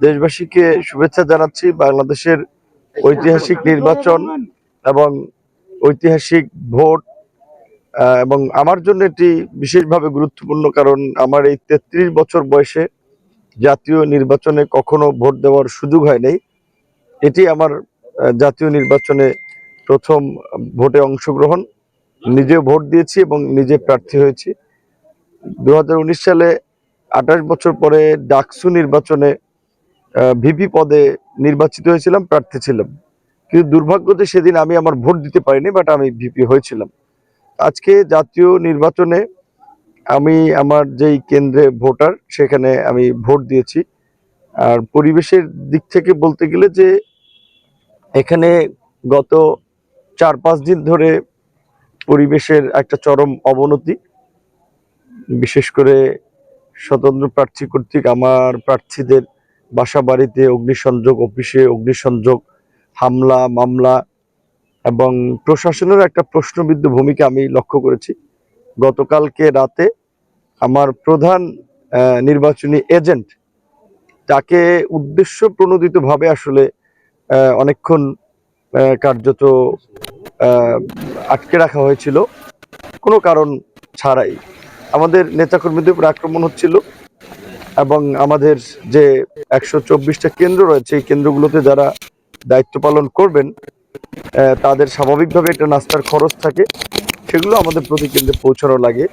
দেশবাসীকে শুভেচ্ছা জানাচ্ছি। বাংলাদেশের ঐতিহাসিক নির্বাচন এবং ঐতিহাসিক ভোট এবং আমার জন্য এটি বিশেষভাবে গুরুত্বপূর্ণ, কারণ আমার এই ৩৩ বছর বয়সে জাতীয় নির্বাচনে কখনো ভোট দেওয়ার সুযোগ হয় নাই। এটি আমার জাতীয় নির্বাচনে প্রথম ভোটে অংশগ্রহণ। নিজে ভোট দিয়েছি এবং নিজে প্রার্থী হয়েছি। 2019 সালে 28 বছর পরে ডাকসু নির্বাচনে ভিপি পদে নির্বাচিত হয়েছিলাম, প্রার্থী ছিলাম। কিন্তু দুর্ভাগ্য যে সেদিন আমি আমার ভোট দিতে পারিনি, বাট আমি ভিপি হয়েছিলাম। আজকে জাতীয় নির্বাচনে আমি আমার যেই কেন্দ্রে ভোটার, সেখানে আমি ভোট দিয়েছি। আর পরিবেশের দিক থেকে বলতে গেলে যে এখানে গত 4-5 দিন ধরে পরিবেশের একটা চরম অবনতি, বিশেষ করে স্বতন্ত্র প্রার্থী কর্তৃক আমার প্রার্থীদের বাসা বাড়িতে অগ্নিসংযোগ, অফিসে অগ্নিসংযোগ, হামলা মামলা এবং প্রশাসনের একটা প্রশ্নবিদ্ধ ভূমিকা আমি লক্ষ্য করেছি। গতকালকে রাতে আমার প্রধান নির্বাচনী এজেন্ট, তাকে উদ্দেশ্য প্রণোদিতভাবে আসলে অনেকক্ষণ কার্যত আটকে রাখা হয়েছিল কোনো কারণ ছাড়াই। আমাদের নেতাকর্মীদের উপর আক্রমণ হচ্ছিল এবং আমাদের যে 124টা কেন্দ্র রয়েছে, এই কেন্দ্রগুলোতে যারা দায়িত্ব পালন করবেন তাদের স্বাভাবিকভাবে একটা নাস্তার খরচ থাকে, সেগুলো আমাদের প্রতি কেন্দ্রে পৌঁছানো লাগে।